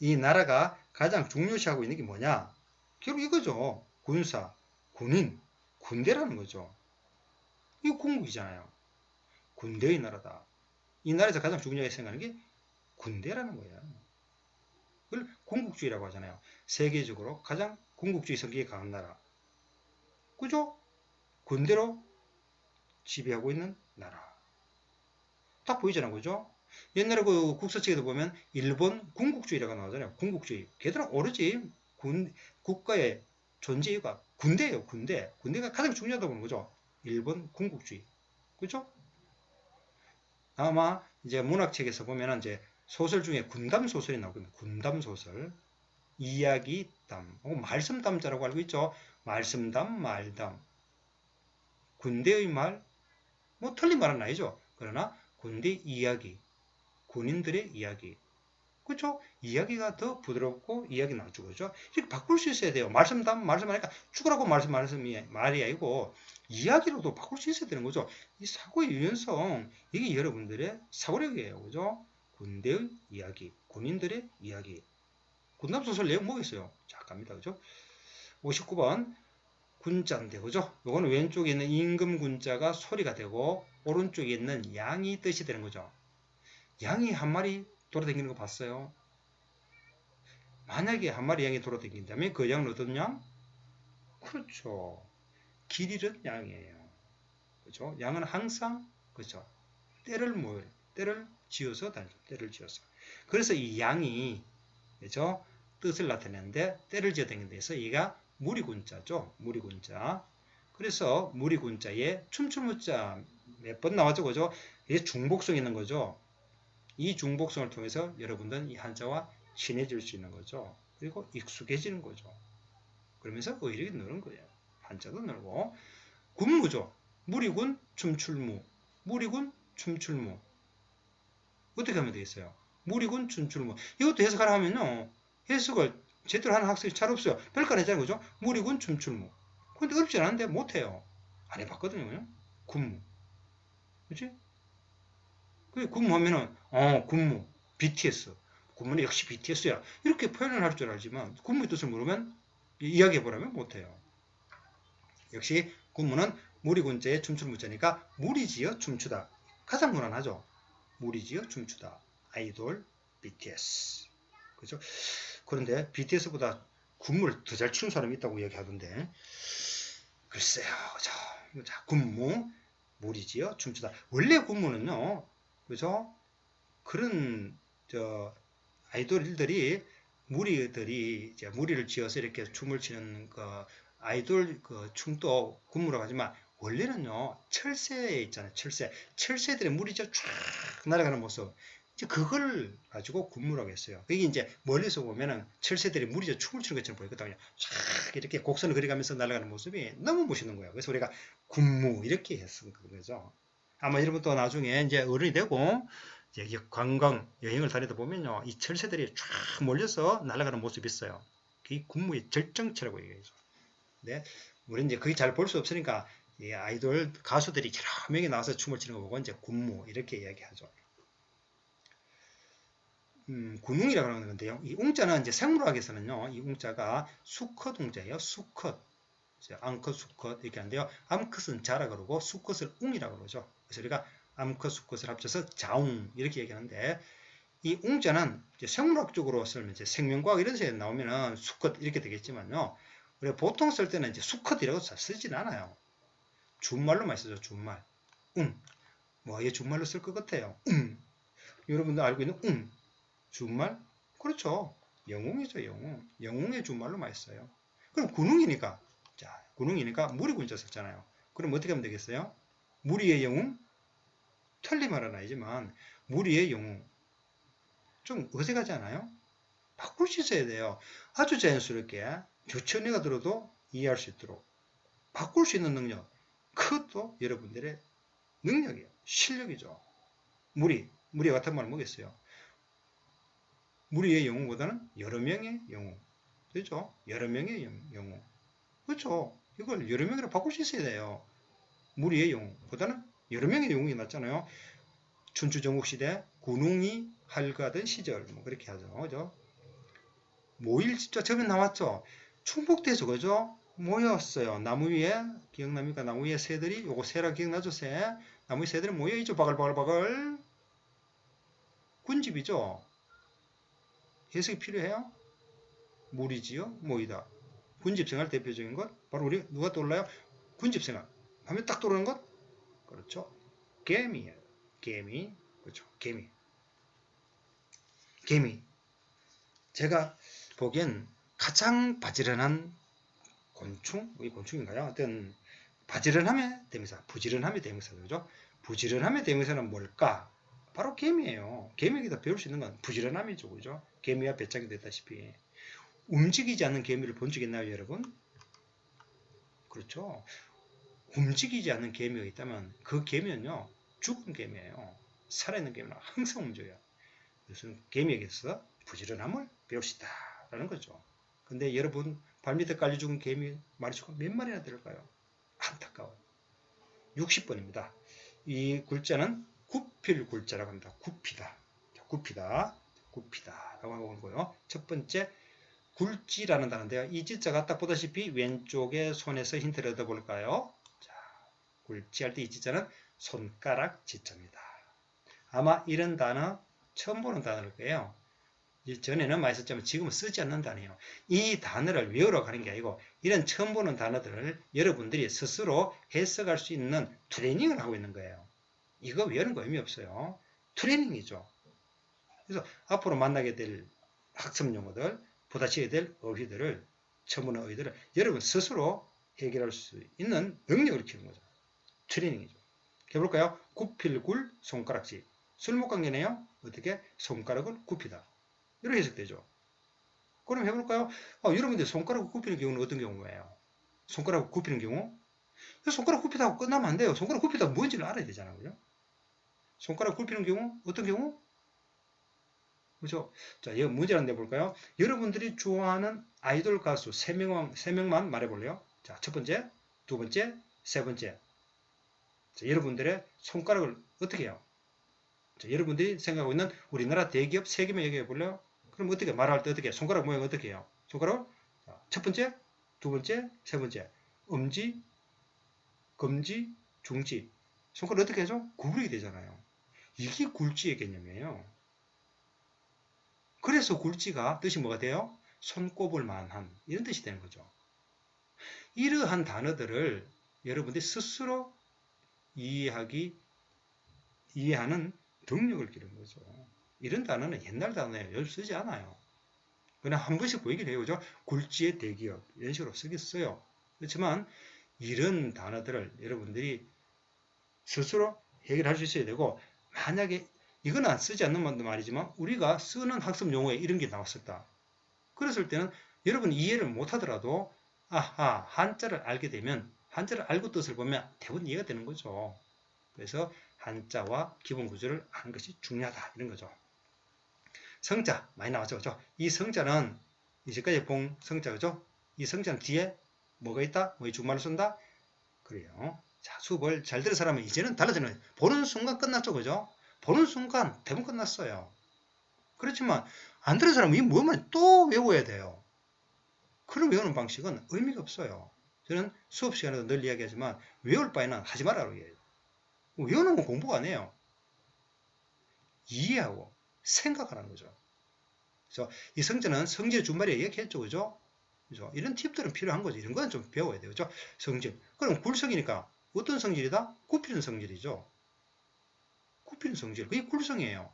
이 나라가 가장 중요시하고 있는 게 뭐냐? 결국 이거죠. 군사, 군인, 군대라는 거죠. 이거 군국이잖아요. 군대의 나라다. 이 나라에서 가장 중요하게 생각하는 게 군대라는 거예요. 그걸 군국주의라고 하잖아요. 세계적으로 가장 군국주의 성격이 강한 나라. 그죠? 군대로 지배하고 있는 나라. 딱 보이잖아요. 그죠? 옛날에 그 국서책에도 보면 일본 군국주의라고 나오잖아요. 군국주의. 걔들은 오로지 국가의 존재 이유가 군대예요. 군대. 군대가 가장 중요하다고 보는 거죠. 일본 군국주의. 그죠? 아마 이제 문학책에서 보면은 이제 소설 중에 군담 소설이 나오거든요. 군담 소설. 이야기담. 말씀담자라고 알고 있죠. 말씀담, 말담. 군대의 말, 뭐 틀린 말은 아니죠. 그러나 군대 이야기, 군인들의 이야기. 그렇죠? 이야기가 더 부드럽고 이야기 나오죠. 그죠? 이렇게 바꿀 수 있어야 돼요. 말씀하니까 죽으라고 말이 아니고 이야기로도 바꿀 수 있어야 되는 거죠. 이 사고의 유연성, 이게 여러분들의 사고력이에요. 그죠? 군대의 이야기, 군인들의 이야기. 군담소설 내용 뭐겠어요? 자, 갑니다. 그죠? 59번. 군자인데, 그죠? 요거는 왼쪽에 있는 임금 군자가 소리가 되고, 오른쪽에 있는 양이 뜻이 되는 거죠. 양이 한 마리 돌아다니는 거 봤어요? 만약에 한 마리 양이 돌아다닌다면 그 양은 어떤 양? 그렇죠. 길 잃은 양이에요. 그렇죠? 양은 항상 그렇죠. 때를 지어서 다니죠. 때를 지어서. 그래서 이 양이 그렇죠? 뜻을 나타내는데 때를 지어 다니는 데서 얘가 무리군자죠. 무리군자. 그래서 무리군자에 춤출무자 몇 번 나왔죠. 그죠? 이게 중복성 있는 거죠. 이 중복성을 통해서 여러분들은 이 한자와 친해질 수 있는 거죠. 그리고 익숙해지는 거죠. 그러면서 의력이 느는 거예요. 한자도 늘고. 군무죠. 무리군 춤출무. 무리군 춤출무. 어떻게 하면 되겠어요? 무리군 춤출무. 이것도 해석하라 하면요. 해석을 제대로 하는 학생이 잘 없어요. 별거 아니잖아요. 그죠? 무리군 춤출무. 근데 어렵지 않은데 못해요. 안 해봤거든요. 군무. 그치? 그 군무하면은, 군무. BTS. 군무는 역시 BTS야. 이렇게 표현을 할 줄 알지만, 군무의 뜻을 모르면, 이야기해보라면 못해요. 역시 군무는 무리군자의 춤출 무자니까 무리지어 춤추다. 가장 무난하죠. 무리지어 춤추다. 아이돌 BTS. 그죠? 그런데 BTS보다 군무를 더 잘 추는 사람이 있다고 얘기하던데 글쎄요. 자, 군무 무리지어 춤추다. 원래 군무는요. 그죠? 그런 아이돌들이 무리들이 이제 무리를 지어서 이렇게 춤을 추는 그 아이돌 그 춤도 군무라고 하지만 원래는요 철새 있잖아요. 철새들의 무리죠 쫙 날아가는 모습. 이제 그걸 가지고 군무라고 했어요. 그게 이제 멀리서 보면은 철새들이 무리죠 춤을 추는 것처럼 보이거든요. 쫙 이렇게 곡선을 그려가면서 날아가는 모습이 너무 멋있는 거예요. 그래서 우리가 군무 이렇게 했은 거죠. 아마 여러분도 나중에 이제 어른이 되고 이제 관광 여행을 다니다 보면요 이 철새들이 쫙 몰려서 날아가는 모습이 있어요. 그게 군무의 절정치라고 얘기하죠. 네, 우리는 이제 그게 잘 볼 수 없으니까 이 아이돌 가수들이 여러 명이 나와서 춤을 추는 거 보고 이제 군무 이렇게 이야기하죠. 군웅이라고 하는 건데요. 이 웅자는 이제 생물학에서는요, 이 웅자가 수컷 웅자예요. 수컷. 암컷, 수컷 이렇게 하는데요. 암컷은 자라 그러고 수컷을 웅이라고 그러죠. 그래서 우리가 암컷, 수컷을 합쳐서 자웅 이렇게 얘기하는데 이 웅자는 이제 생물학적으로 쓰면 이제 생명과학 이런 데에 나오면은 수컷 이렇게 되겠지만요. 우리가 보통 쓸 때는 이제 수컷이라고 잘 쓰진 않아요. 준말로만 쓰죠. 준말. 웅. 뭐 얘 준말로 쓸 것 같아요. 여러분들 알고 있는 준말? 그렇죠. 영웅이죠, 영웅. 영웅의 준말로 많이 써요. 그럼 군웅이니까, 자, 군웅이니까 무리군자 썼잖아요. 그럼 어떻게 하면 되겠어요? 무리의 영웅? 틀린 말은 아니지만, 무리의 영웅. 좀 어색하지 않아요? 바꿀 수 있어야 돼요. 아주 자연스럽게 교천이가 들어도 이해할 수 있도록 바꿀 수 있는 능력. 그것도 여러분들의 능력이에요. 실력이죠. 무리 같은 말은 뭐겠어요? 무리의 영웅보다는 여러 명의 영웅. 그렇죠? 여러 명의 영웅. 그렇죠? 이걸 여러 명으로 바꿀 수 있어야 돼요. 무리의 영웅보다는 여러 명의 영웅이 낫잖아요. 춘추전국시대 군웅이 활가던 시절 뭐 그렇게 하죠. 그죠? 모일 집자 저번에 나왔죠. 충북대에서 그죠? 모였어요. 나무 위에 기억납니까? 나무 위에 새들이 요거 새라 기억나죠? 새. 나무 위에 새들이 모여있죠. 바글바글바글. 군집이죠. 해석이 필요해요? 무리지요? 모이다. 군집생활 대표적인 것? 바로 우리 누가 떠올라요? 군집생활. 하면 딱 떠오르는 것? 그렇죠. 개미예요. 개미. 그렇죠. 개미. 개미. 제가 보기엔 가장 바지런한 곤충? 이 곤충인가요? 하여튼 바지런함의 대명사, 부지런함의 대명사죠. 그죠? 부지런함의 대명사는 뭘까? 바로 개미예요. 개미에게다 배울 수 있는 건 부지런함이죠. 그죠? 개미와 배짱이 됐다시피. 움직이지 않는 개미를 본 적 있나요, 여러분? 그렇죠. 움직이지 않는 개미가 있다면 그 개미는요, 죽은 개미예요. 살아있는 개미는 항상 움직여요. 그래서 개미에게서 부지런함을 배울 수 있다라는 거죠. 근데 여러분 발밑에 깔려 죽은 개미 마리수가 몇 마리나 될까요? 안타까워요. 60번입니다. 이 굴자는 굽힐 굴자라고 합니다. 굽히다. 굽히다. 굽히다라고 하는 거고요. 첫 번째 굴지라는 단어인데요. 이 지자가 딱 보다시피 왼쪽에 손에서 힌트를 얻어볼까요? 자, 굴지할 때 이 지자는 손가락 지자입니다. 아마 이런 단어 처음 보는 단어일 거예요. 전에는 많이 썼지만 지금은 쓰지 않는 단어예요. 이 단어를 외우러 가는 게 아니고 이런 처음 보는 단어들을 여러분들이 스스로 해석할 수 있는 트레이닝을 하고 있는 거예요. 이거 외우는 거 의미 없어요. 트레이닝이죠. 그래서 앞으로 만나게 될 학습 용어들, 부딪히게 될 어휘들을, 처음 보는 어휘들을 여러분 스스로 해결할 수 있는 능력을 키우는 거죠. 트레이닝이죠. 해볼까요? 굽힐굴 손가락질. 술목관계네요. 어떻게? 손가락을 굽히다. 이렇게 해석되죠. 그럼 해볼까요? 여러분들 손가락을 굽히는 경우는 어떤 경우예요? 손가락을 굽히는 경우? 손가락 굽히다고 끝나면 안 돼요. 손가락 굽히다가 뭔지를 알아야 되잖아요. 그죠? 손가락 굽히는 경우? 어떤 경우? 그죠? 자, 이 문제를 내볼까요? 여러분들이 좋아하는 아이돌 가수 3명만 말해볼래요? 자, 첫 번째, 두 번째, 세 번째. 자, 여러분들의 손가락을 어떻게 해요? 자, 여러분들이 생각하고 있는 우리나라 대기업 세 개만 얘기해 볼래요? 그럼 어떻게 말할 때 어떻게 손가락 모양 어떻게 해요? 손가락 첫 번째, 두 번째, 세 번째. 엄지, 검지, 중지. 손가락 어떻게 하죠? 구부리게 되잖아요. 이게 굴지의 개념이에요. 그래서 굴지가 뜻이 뭐가 돼요? 손꼽을 만한 이런 뜻이 되는 거죠. 이러한 단어들을 여러분들이 스스로 이해하는 능력을 기르는 거죠. 이런 단어는 옛날 단어예요. 요즘 쓰지 않아요. 그냥 한 번씩 보이긴 해요. 그죠? 굴지의 대기업 이런 식으로 쓰겠어요. 그렇지만 이런 단어들을 여러분들이 스스로 해결할 수 있어야 되고, 만약에 이건 안 쓰지 않는 분도 말이지만 우리가 쓰는 학습 용어에 이런 게 나왔었다. 그랬을 때는 여러분 이해를 못하더라도 아하, 한자를 알게 되면 한자를 알고 뜻을 보면 대부분 이해가 되는 거죠. 그래서 한자와 기본 구조를 아는 것이 중요하다 이런 거죠. 성자 많이 나왔죠. 그죠? 이 성자는 이제까지 본 성자 그죠? 이 성자는 뒤에 뭐가 있다? 뭐 주말을 쓴다? 그래요. 자, 수업을 잘 들은 사람은 이제는 달라지는 거예요. 보는 순간 끝났죠. 그죠? 보는 순간 대부분 끝났어요. 그렇지만 안 들은 사람은 이 뭐만 또 외워야 돼요. 그런 외우는 방식은 의미가 없어요. 저는 수업 시간에도 늘 이야기하지만 외울 바에는 하지 말라고 얘기해요. 외우는 건 공부가 아니에요. 이해하고 생각하라는 거죠. 그래서 이 성질은 성질 준말에 얘기했죠. 그죠? 그죠? 이런 팁들은 필요한 거죠. 이런 건 좀 배워야 돼요. 그죠? 성질. 그럼 굴성이니까 어떤 성질이다? 굽히는 성질이죠. 굽히는 성질. 그게 굴성이에요.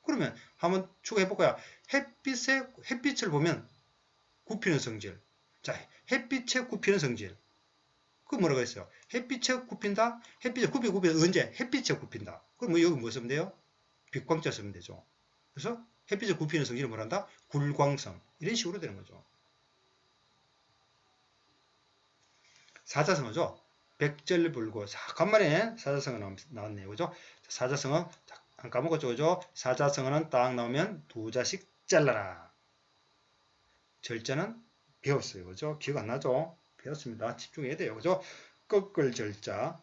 그러면 한번 추가해볼까요? 햇빛을 보면 굽히는 성질. 자, 햇빛에 굽히는 성질. 그 뭐라고 했어요? 햇빛에 굽힌다? 햇빛에 굽히고 언제? 햇빛에 굽힌다. 그럼 뭐 여기 뭐 쓰면 돼요? 빛광자 쓰면 되죠. 그래서 햇빛에 굽히는 성질을 뭐란다? 굴광성. 이런 식으로 되는 거죠. 사자성어죠. 백절불고. 간만에 사자성어 나왔네요. 그죠? 사자성어, 안 까먹었죠. 그죠? 사자성어는 딱 나오면 두 자씩 잘라라. 절자는 배웠어요. 그죠? 기억 안 나죠? 배웠습니다. 집중해야 돼요. 그죠? 꺾을 절자.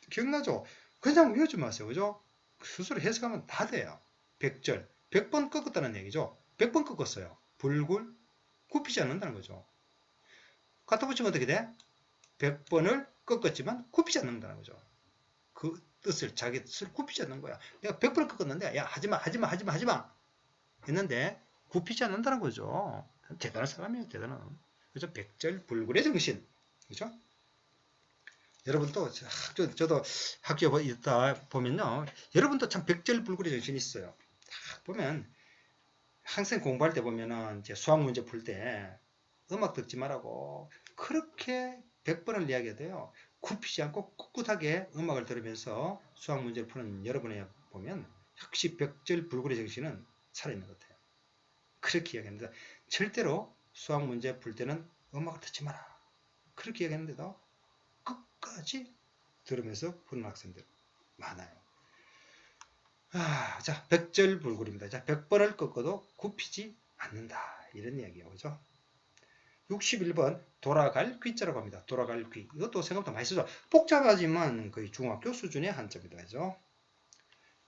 기억나죠? 그냥 외우지 마세요. 그죠? 스스로 해석하면 다 돼요. 백절. 100번 꺾었다는 얘기죠. 100번 꺾었어요. 불굴, 굽히지 않는다는 거죠. 갖다 붙이면 어떻게 돼? 100번을 꺾었지만 굽히지 않는다는 거죠. 그 뜻을, 자기 뜻을 굽히지 않는 거야. 내가 100번을 꺾었는데, 야, 하지마, 하지마, 하지마, 하지마. 했는데, 굽히지 않는다는 거죠. 대단한 사람이에요, 대단한. 그죠? 백절불굴의 정신. 그죠? 여러분도, 저도 학교에 있다 보면요. 여러분도 참 백절불굴의 정신이 있어요. 딱 보면, 학생 공부할 때 보면은, 이제 수학 문제 풀 때, 음악 듣지 말라고, 그렇게 100번을 이야기해야 돼요. 굽히지 않고 꿋꿋하게 음악을 들으면서 수학 문제를 푸는 여러분에 보면 역시 백절불굴의 정신은 살아있는 것 같아요. 그렇게 이야기합니다. 절대로 수학 문제 풀 때는 음악을 듣지 마라. 그렇게 이야기했는데도 끝까지 들으면서 푸는 학생들 많아요. 자, 백절불굴입니다. 자, 100번을 꺾어도 굽히지 않는다. 이런 이야기예요. 그죠? 61번 돌아갈 귀자라고 합니다. 돌아갈 귀. 이것도 생각보다 많이 쓰죠. 복잡하지만 거의 중학교 수준의 한자입니다. 그죠?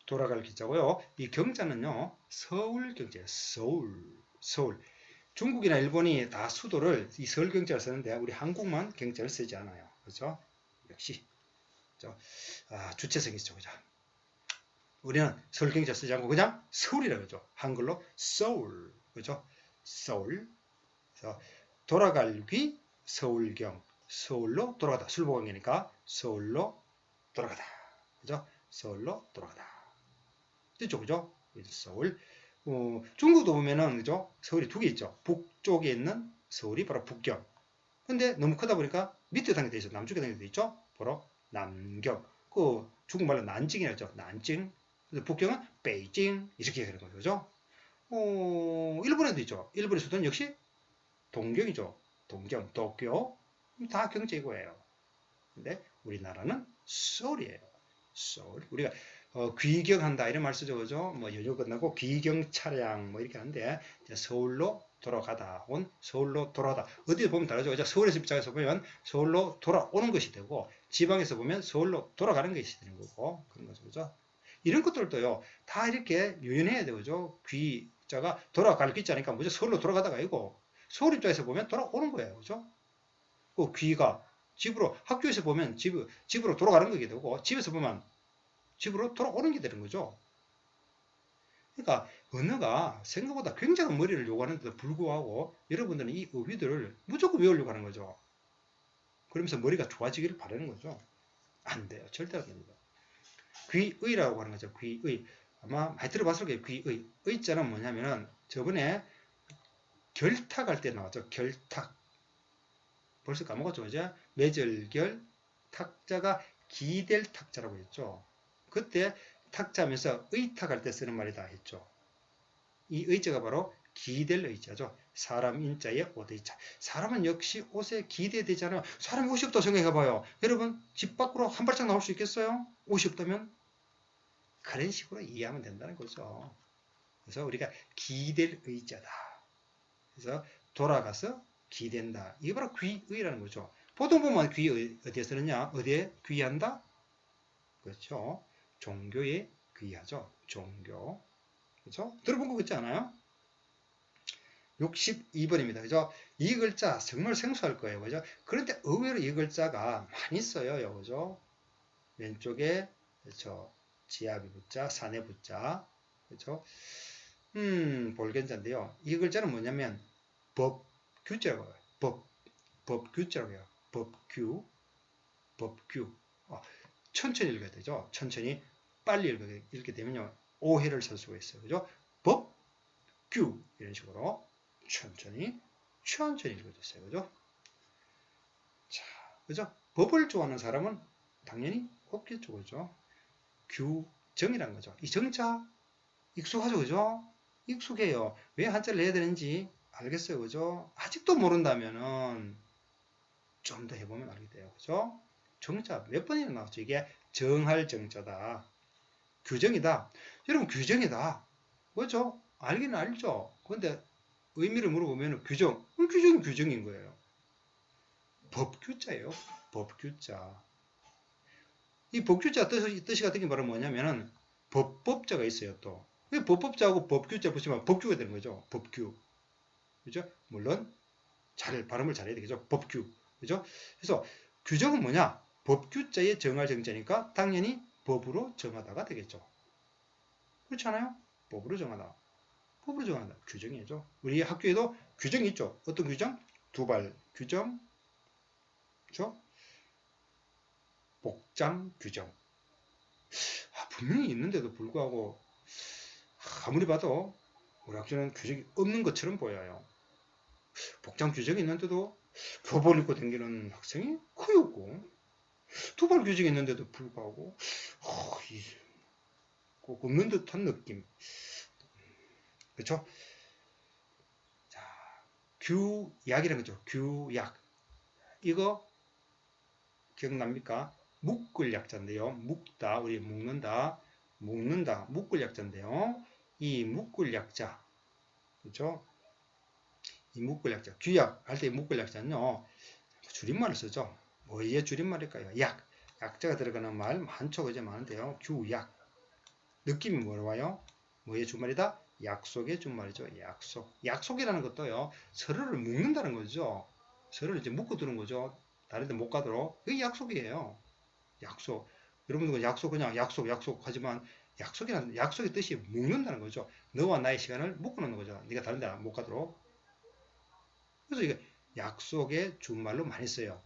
돌아갈 귀자고요. 이 경자는요. 서울 경자예요. 서울. 중국이나 일본이 다 수도를 이 서울 경자를 쓰는데 우리 한국만 경자를 쓰지 않아요. 그죠? 역시 그죠? 주체성이 있죠. 그죠? 우리는 서울 경자 쓰지 않고 그냥 서울이라고 그러죠. 한글로 서울. 그죠? 서울. 그래서 돌아갈 귀 서울경. 서울로 돌아가다. 술보강이니까 서울로 돌아가다. 그죠? 서울로 돌아가다. 이쪽 그죠? 서울. 중국도 보면은 그죠? 서울이 두 개 있죠. 북쪽에 있는 서울이 바로 북경. 근데 너무 크다 보니까 밑에 단계돼 있어. 남쪽에 단계돼 있죠. 바로 남경. 그 중국말로 난징이라고 하죠. 난징. 그래서 북경은 베이징 이렇게 얘기하는 거죠. 그죠? 일본에도 있죠. 일본의 수도는 역시 동경이죠. 동경, 도쿄. 다 경제고예요. 근데 우리나라는 서울이에요. 서울. 우리가 귀경한다 이런 말 쓰죠. 그죠? 뭐 연휴 끝나고 귀경 차량 뭐 이렇게 하는데 서울로 돌아가다, 온 서울로 돌아가다. 어디에 보면 다르죠. 그죠? 서울에서 입장에서 보면 서울로 돌아오는 것이 되고, 지방에서 보면 서울로 돌아가는 것이 되는 거고, 그런 거죠. 그죠? 이런 것들도요, 다 이렇게 유연해야 되죠. 귀자가 돌아갈 귀자니까 먼저 서울로 돌아가다가 아니고, 서울 입장에서 보면 돌아오는 거예요. 그죠? 그 귀가 집으로, 학교에서 보면 집으로 돌아가는 거게 되고, 집에서 보면 집으로 돌아오는 게 되는 거죠. 그러니까 언어가 생각보다 굉장한 머리를 요구하는데도 불구하고 여러분들은 이 어휘들을 무조건 외우려고 하는 거죠. 그러면서 머리가 좋아지기를 바라는 거죠. 안 돼요. 절대로 안 됩니다. 귀의라고 하는 거죠. 귀의. 아마 많이 들어봤을 거예요. 귀의. 의자는 뭐냐면은 저번에 결탁할 때 나왔죠. 결탁. 벌써 까먹었죠. 이제 매절결 탁자가 기댈 탁자라고 했죠. 그때 탁자면서 의탁할 때 쓰는 말이다 했죠. 이 의자가 바로 기댈 의자죠. 사람 인자에 옷 의자. 사람은 역시 옷에 기대되잖아요. 사람이 옷이 없다고 생각해봐요. 여러분 집 밖으로 한 발짝 나올 수 있겠어요? 옷이 없다면? 그런 식으로 이해하면 된다는 거죠. 그래서 우리가 기댈 의자다. 그래서 돌아가서 기댄다. 이게 바로 귀의라는 거죠. 보통 보면 귀의 어디에 쓰느냐? 어디에 귀한다? 그렇죠. 종교에 귀하죠. 종교. 그렇죠? 들어본 거 같지 않아요? 62번입니다. 그죠? 이 글자 정말 생소할 거예요. 그죠? 그런데 의외로 이 글자가 많이 써요. 그죠? 왼쪽에 그렇죠? 지압이 붙자, 산의 붙자. 그렇죠? 볼견자인데요. 이 글자는 뭐냐면 법규자라고 해요. 법규자라고 해요. 법규. 천천히 읽어야 되죠. 천천히 빨리 읽게 되면요. 오해를 살 수가 있어요. 그죠? 법규 이런 식으로 천천히 읽어주세요. 그죠? 자, 그죠? 법을 좋아하는 사람은 당연히 없겠죠. 그죠? 규정이라는 거죠. 이 정자 익숙하죠. 그죠? 익숙해요. 왜 한자를 내야 되는지 알겠어요. 그죠? 아직도 모른다면은 좀 더 해보면 알게 돼요. 그죠? 정자 몇 번이나 나왔죠. 이게 정할 정자다. 규정이다. 여러분 규정이다. 그죠? 알기는 알죠. 근데 의미를 물어보면 규정. 규정은 규정인 거예요. 법규자예요. 법규자. 이 법규자 뜻이 같은 게 바로 뭐냐면은 법법자가 있어요. 또. 법법자하고 법규자 붙이면 법규가 되는 거죠. 법규. 그죠? 물론 발음을 잘해야 되겠죠. 법규. 그죠? 그래서 규정은 뭐냐? 법규자에 정할 정자니까 당연히 법으로 정하다가 되겠죠. 그렇지 않아요? 법으로 정하다. 법으로 정하다. 규정이죠. 우리 학교에도 규정이 있죠. 어떤 규정? 두발 규정. 그렇죠? 복장 규정. 분명히 있는데도 불구하고 아무리 봐도 우리 학교는 규정이 없는 것처럼 보여요. 복장 규정이 있는데도 교복을 입고 다니는 학생이 거의 없고 두발 규정이 있는데도 불구하고 꼭 없는 듯한 느낌. 그렇죠? 자, 규약이라는 거죠. 규약. 이거 기억납니까? 묶을 약자인데요. 묶다, 우리 묶는다, 묶을 약자인데요. 이 묶을 약자, 그렇죠? 이 묶을 약자, 규약 할 때 묶을 약자는요, 줄임말을 쓰죠. 뭐의 줄임말일까요? 약자가 들어가는 말 많죠, 그죠? 많은데요. 규약. 느낌이 뭐로 와요? 뭐의 줄말이다? 약속의 줄말이죠. 약속이라는 것도요, 서로를 묶는다는 거죠. 서로를 이제 묶어두는 거죠. 다른 데 못 가도록. 그게 약속이에요. 약속. 여러분들 그냥 약속 하지만 약속의 뜻이 묶는다는 거죠. 너와 나의 시간을 묶어놓는 거죠. 네가 다른 데 못 가도록. 그래서 이게 약속의 준말로 많이 써요.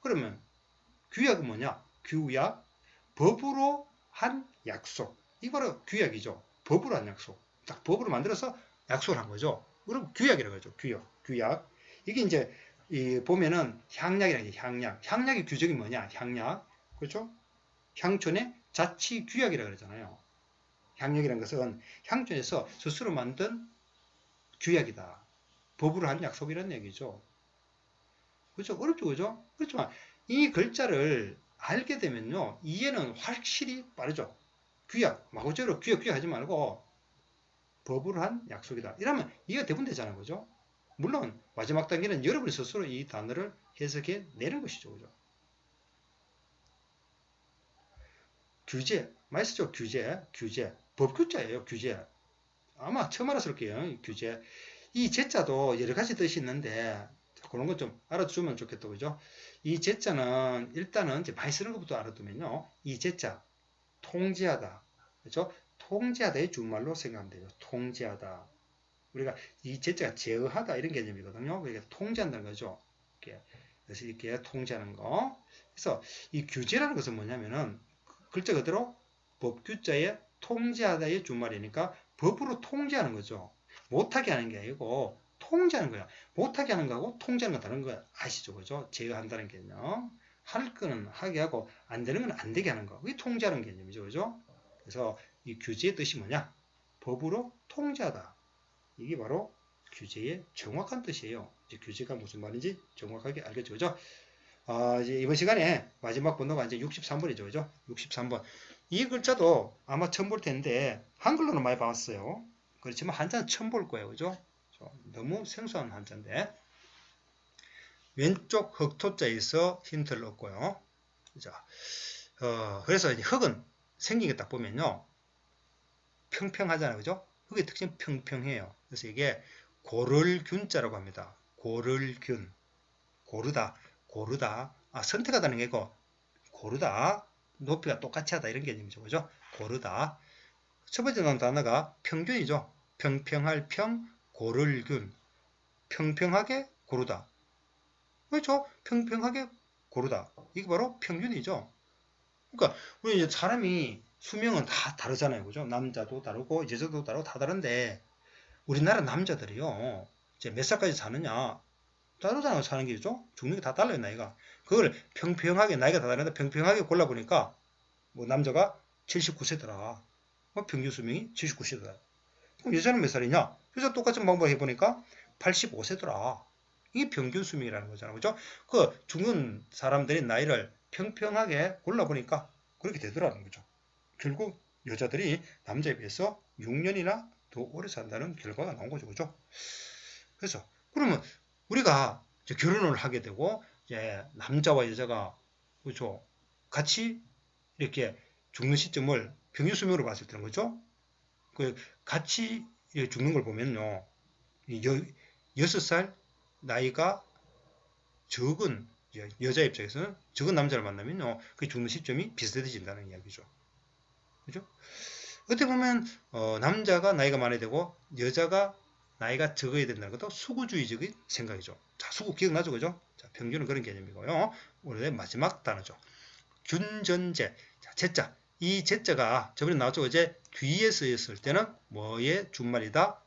그러면 규약은 뭐냐? 규약, 법으로 한 약속. 이거 바로 규약이죠. 법으로 한 약속. 딱 법으로 만들어서 약속을 한 거죠. 그럼 규약이라고 하죠. 규약. 이게 이제 보면은 향약이라는 게 향약의 규정이 뭐냐? 향약. 그렇죠? 향촌의 자치 규약이라고 그러잖아요. 향약이라는 것은 향촌에서 스스로 만든 규약이다. 법으로 한 약속이라는 얘기죠. 그렇죠? 어렵죠, 그죠? 그렇지만 이 글자를 알게 되면요, 이해는 확실히 빠르죠. 규약, 마구적으로 규약 하지 말고 법으로 한 약속이다. 이러면 이해가 대부분 되잖아요, 그죠? 물론 마지막 단계는 여러분이 스스로 이 단어를 해석해 내는 것이죠. 그죠? 규제, 맛있죠? 규제. 법규자예요, 규제. 아마 처음 알았을 거예요, 규제. 이 제자도 여러 가지 뜻이 있는데, 그런 것 좀 알아두면 좋겠다, 그죠? 이 제자는 일단은 이제 많이 쓰는 것부터 알아두면요. 이 제자, 통제하다. 그죠? 통제하다의 준말로 생각하면 돼요. 통제하다. 우리가 이 제자가 제어하다 이런 개념이거든요. 그러니까 통제한다는 거죠. 이렇게. 그래서 이렇게 통제하는 거. 그래서 이 규제라는 것은 뭐냐면은 글자 그대로 법규자에 통제하다의 준말이니까 법으로 통제하는 거죠. 못하게 하는 게 아니고 통제하는 거야. 못하게 하는 거하고 통제하는 건 다른 거 아시죠? 그죠? 제어한다는 개념. 할 거는 하게 하고 안 되는 건 안 되게 하는 거. 그게 통제하는 개념이죠. 그죠? 그래서 이 규제의 뜻이 뭐냐? 법으로 통제하다. 이게 바로 규제의 정확한 뜻이에요. 이제 규제가 무슨 말인지 정확하게 알겠죠. 그죠? 이제 이번 시간에 마지막 번호가 이제 63번이죠. 그죠? 63번. 이 글자도 아마 처음 볼 텐데, 한글로는 많이 봤어요. 그렇지만 한자는 처음 볼 거예요. 그죠? 너무 생소한 한자인데, 왼쪽 흑토자에서 힌트를 얻고요. 자, 그래서 이제 흑은 생긴 게 딱 보면요. 평평하잖아요. 그죠? 흑의 특징은 평평해요. 그래서 이게 고를균자라고 합니다. 고를균. 고르다. 고르다. 선택하다는 게 고 고르다. 높이가 똑같이 하다. 이런 개념이죠. 그죠? 고르다. 첫 번째 나온 단어가 평균이죠. 평평할 평, 고를균. 평평하게 고르다. 그렇죠? 평평하게 고르다. 이게 바로 평균이죠. 그러니까 우리 사람이 수명은 다 다르잖아요. 그죠? 남자도 다르고 여자도 다르고 다 다른데 우리나라 남자들이요. 이제 몇 살까지 사느냐? 다르잖아요. 사는 게. 죠 죽는 게 다 달라요. 나이가. 그걸 평평하게 나이가 다 다른데 평평하게 골라보니까 뭐 남자가 79세더라. 평균 수명이 79세더라. 그럼 여자는 몇 살이냐? 여자 똑같은 방법 해보니까 85세더라. 이게 평균 수명이라는 거잖아요. 그죠? 그 죽는 사람들의 나이를 평평하게 골라보니까 그렇게 되더라는 거죠. 결국 여자들이 남자에 비해서 6년이나 더 오래 산다는 결과가 나온 거죠. 그죠? 그래서 그러면 우리가 이제 결혼을 하게 되고 이제 남자와 여자가 그렇죠? 같이 이렇게 죽는 시점을 평균 수명으로 봤을 때는 거죠? 그 같이 죽는 걸 보면요. 6살 나이가 적은 여자 입장에서는 적은 남자를 만나면요. 그 죽는 시점이 비슷해진다는 이야기죠. 그죠? 어떻게 보면 남자가 나이가 많이 되고 여자가 나이가 적어야 된다는 것도 수구주의적인 생각이죠. 자, 수구 기억나죠? 그죠? 자, 평균은 그런 개념이고요. 오늘의 마지막 단어죠. 균전제. 자, 제자. 이 제자가 저번에 나왔죠? 어제 뒤에 쓰였을 때는 뭐의 준말이다?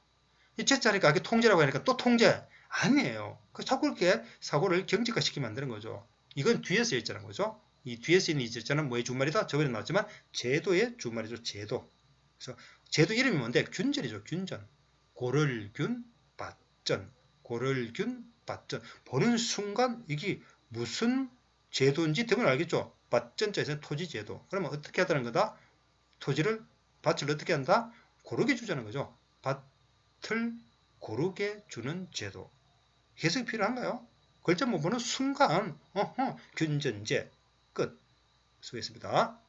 이 제자니까 이게 통제라고 하니까 또 통제. 아니에요. 자꾸 이렇게 사고를 경직화시키게 만드는 거죠. 이건 뒤에 쓰여있잖아요. 거죠? 이 뒤에 쓰이는 이 제자는 뭐의 준말이다? 저번에 나왔지만 제도의 준말이죠. 제도. 그래서 제도 이름이 뭔데? 균전이죠. 균전. 고를균 받전. 고를균 받전. 보는 순간 이게 무슨 제도인지 대부분 알겠죠? 받전자에서는 토지 제도. 그러면 어떻게 하다는 거다? 토지를 밭을 어떻게 한다? 고르게 주자는 거죠. 밭을 고르게 주는 제도. 해석이 필요한가요? 글자 못 보는 순간 균전제 끝. 수고했습니다.